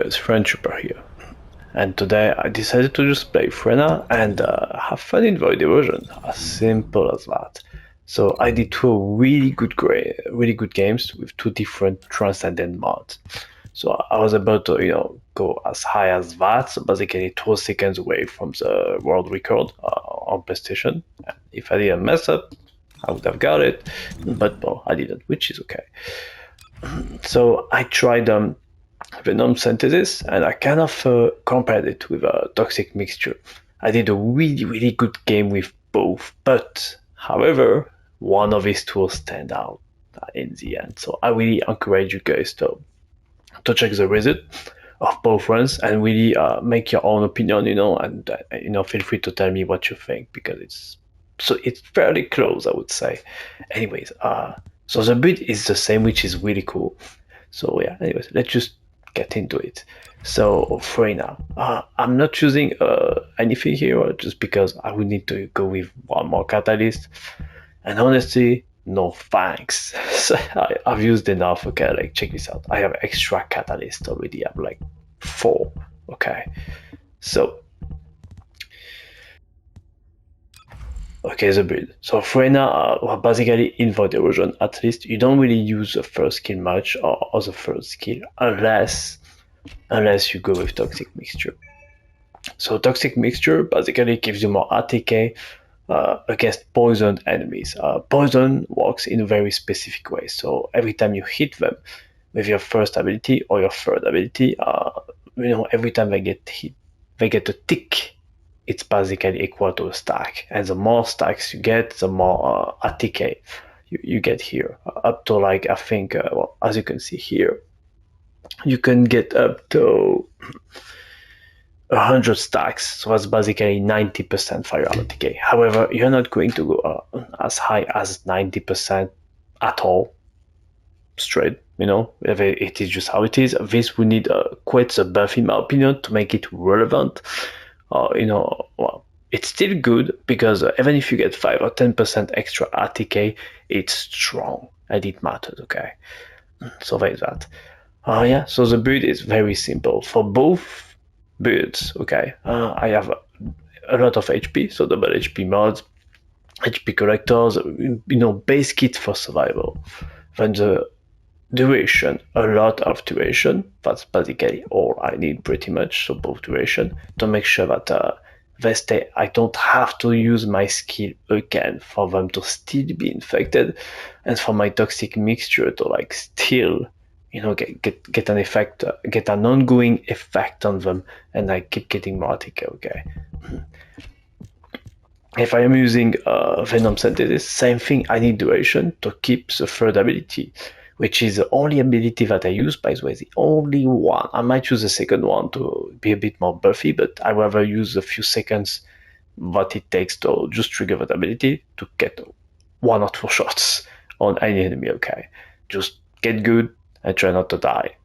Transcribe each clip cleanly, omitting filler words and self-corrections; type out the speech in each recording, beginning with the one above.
It's Friendshipper here, and today I decided to just play Freyna and have fun in Void Erosion. As simple as that. So I did two really good games with two different transcendent mods. So I was about to, go as high as that. So basically, 12 seconds away from the world record on PlayStation. If I didn't mess up, I would have got it, but well, I didn't, which is okay. So I tried Venom Synthesis, and I kind of compared it with a Toxic Mixture. I did a really good game with both, but however, one of these tools stand out in the end. So I really encourage you guys to check the result of both runs and really make your own opinion, and feel free to tell me what you think because it's fairly close, I would say. Anyways, so the build is the same, which is really cool. So yeah, anyways, let's just get into it. So Freyna, I'm not choosing anything here just because I would need to go with one more catalyst. And honestly, no thanks. So I've used enough. Okay, like check this out. I have extra catalyst already. I'm like 4. Okay, so okay, the build. So Freyna, well, basically in Void Erosion, at least you don't really use the first skill much or the first skill unless you go with Toxic Mixture. So Toxic Mixture basically gives you more ATK against poisoned enemies. Poison works in a very specific way. So every time you hit them with your first ability or your third ability, every time they get hit, they get a tick. It's basically equal to a stack, and the more stacks you get, the more ATK you get here. Up to like I think, well, as you can see here, you can get up to 100 stacks, so that's basically 90% firearm ATK. However, you're not going to go as high as 90% at all, straight, it is just how it is. This would need quite a buff, in my opinion, to make it relevant. Well, it's still good because even if you get 5 or 10% extra ATK, it's strong and it matters, okay? So there's that. Yeah, so the build is very simple for both builds. Okay, I have a lot of HP, so double HP mods, HP collectors, base kit for survival. Then the duration, a lot of duration. That's basically all I need pretty much. So both duration to make sure that they stay. I don't have to use my skill again for them to still be infected, and for my toxic mixture to like still get an effect, get an ongoing effect on them, and I keep getting more ATK. Okay. If I am using Venom Synthesis, same thing. I need duration to keep the third ability, which is the only ability that I use. By the way, the only one. I might use the second one to be a bit more buffy, but I rather use a few seconds what it takes to just trigger that ability to get 1 or 2 shots on any enemy. Okay, just get good and try not to die.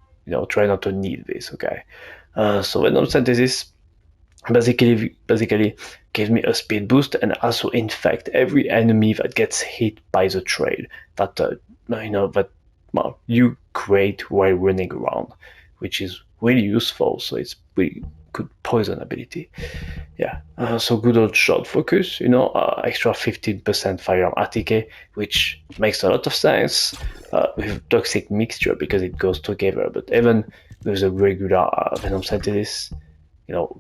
Try not to need this. Okay. So Venom Synthesis basically gives me a speed boost and also infect every enemy that gets hit by the trade that you create while running around, which is really useful. So it's really good poison ability. Yeah. So good old short focus, extra 15% firearm ATK, which makes a lot of sense with toxic mixture because it goes together. But even with a regular Venom Synthesis,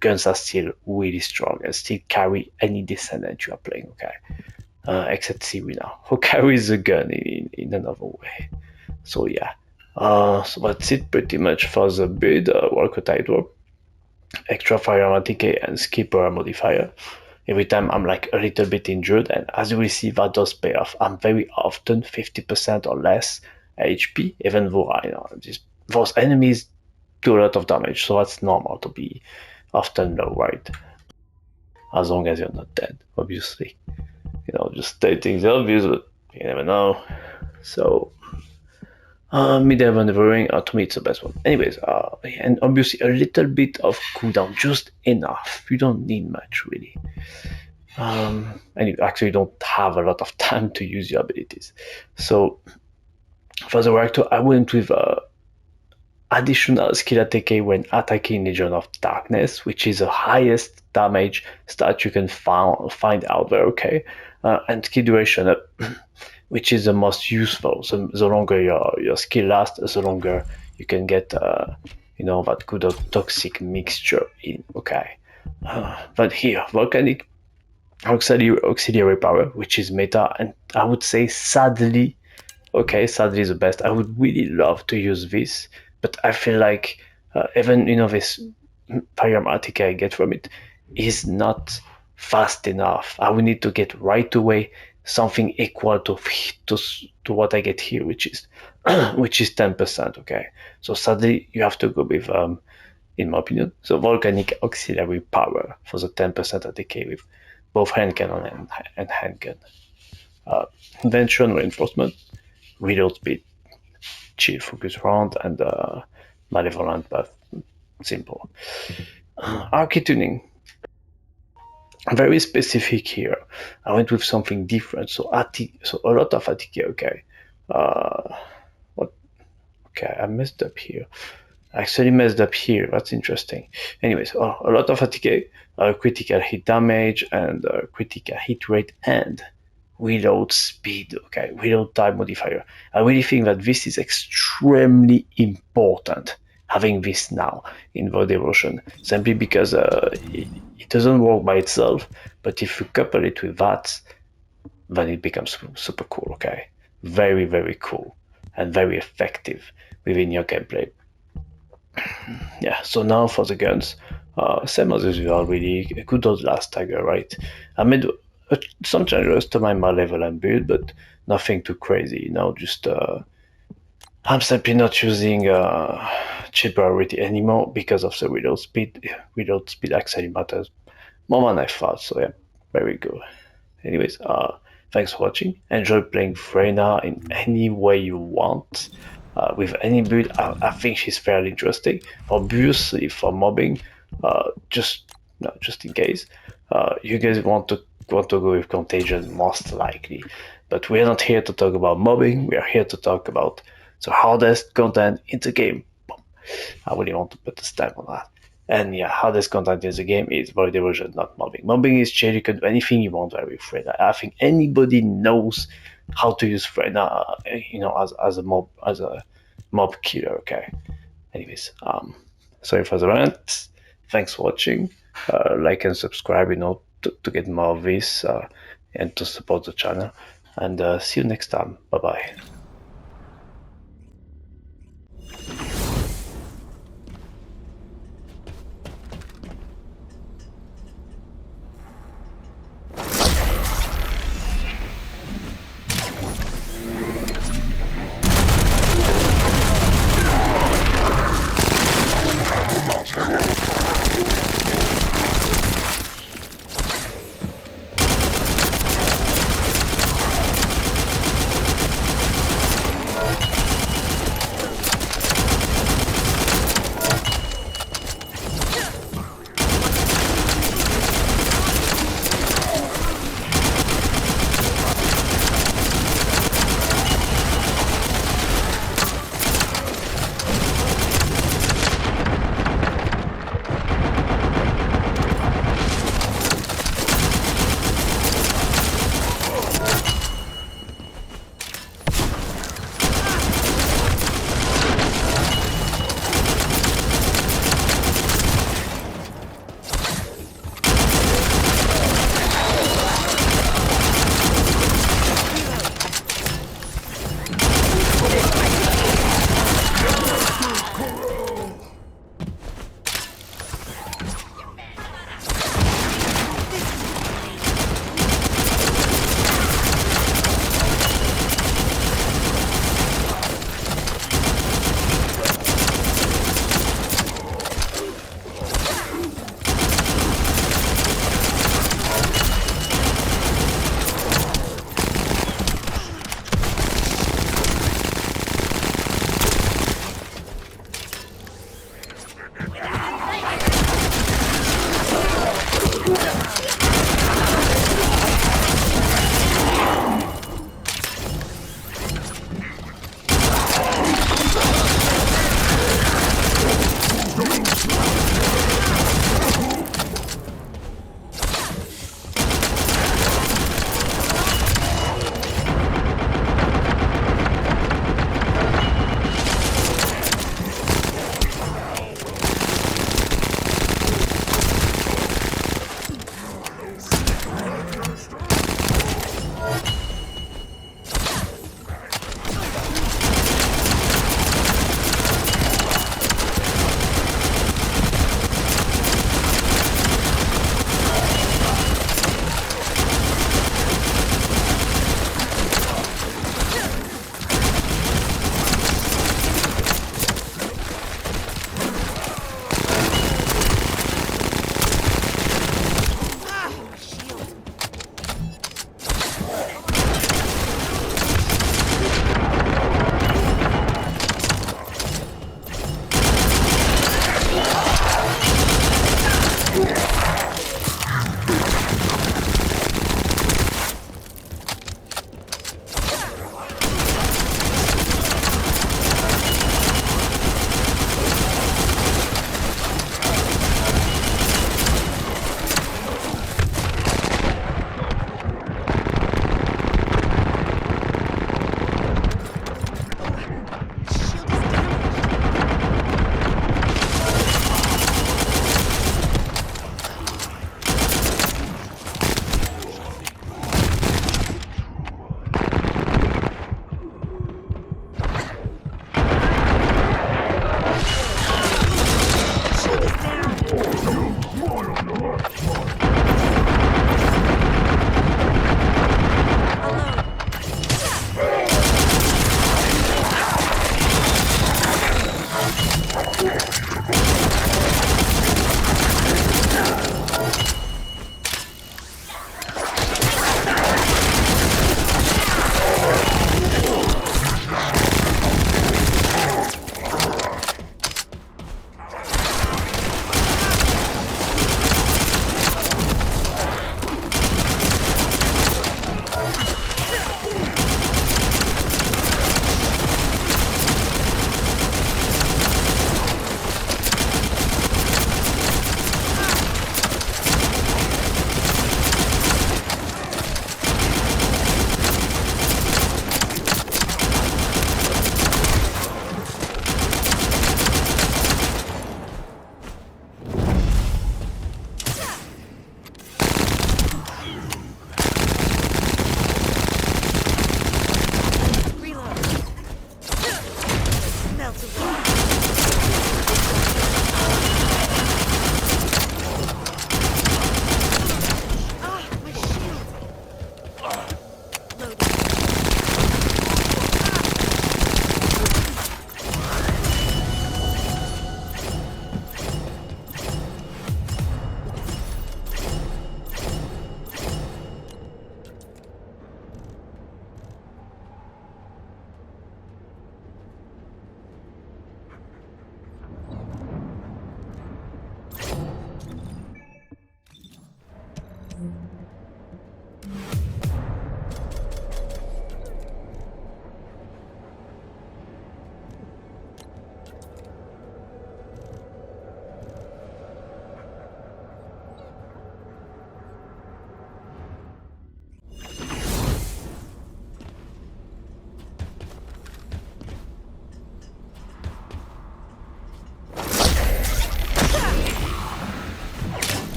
guns are still really strong and still carry any Descendant you are playing. Okay. Except Serena, who carries the gun in another way. So yeah. So that's it pretty much for the build. Work a tightrope, extra firearm ATK, and skipper modifier. Every time I'm like a little bit injured, and as you will see, that does pay off. I'm very often 50% or less HP, even though those enemies do a lot of damage, so that's normal to be often low, right? As long as you're not dead, obviously. Just stating the obvious, but you never know. So mid-air maneuvering, to me it's the best one. Anyways, and obviously a little bit of cooldown, just enough. You don't need much really. And you actually don't have a lot of time to use your abilities. So for the reactor, I went with additional skill ATK when attacking Legion of Darkness, which is the highest damage stat you can find out there, okay? And skill duration up, which is the most useful. So the longer your skill lasts, the longer you can get, that good toxic mixture in, okay? But here, volcanic auxiliary power, which is meta, and I would say sadly, okay, sadly is the best. I would really love to use this, but I feel like even this pragmatic I get from it is not fast enough. I would need to get right away something equal to what I get here, which is which is 10%. Okay, so sadly you have to go with in my opinion, so volcanic auxiliary power for the 10% ATK with both hand cannon and handgun. Invention reinforcement, reload speed, chill focus round, and malevolent but simple. Arche tuning, very specific here. I went with something different. So so a lot of ATK. Okay. What? Okay, I messed up here. I actually messed up here. That's interesting. Anyways, a lot of ATK, critical hit damage and critical hit rate and reload speed. Okay, reload time modifier. I really think that this is extremely important. Having this now in the devotion, simply because it doesn't work by itself, but if you couple it with that, then it becomes super cool. Okay, very very cool and very effective within your gameplay. Yeah, so now for the guns, same as usual, really a good old last tagger, right? I made some changes to my level and build, but nothing too crazy, just I'm simply not using cheap priority anymore because of the reload speed. Reload speed actually matters more than I thought, so yeah, very good. Anyways, thanks for watching. Enjoy playing Freyna in any way you want. With any build, I think she's fairly interesting. Obviously, for mobbing, just in case, you guys want to go with Contagion, most likely. But we're not here to talk about mobbing. We are here to talk about the hardest content in the game. I really want to put a stamp on that. And yeah, hardest content in the game is void erosion, not mobbing. Mobbing is chill, you can do anything you want with Freyna. I think anybody knows how to use Freyna, as a mob killer, okay? Anyways, sorry for the rant. Thanks for watching. Like and subscribe, to get more of this and to support the channel. And see you next time. Bye bye.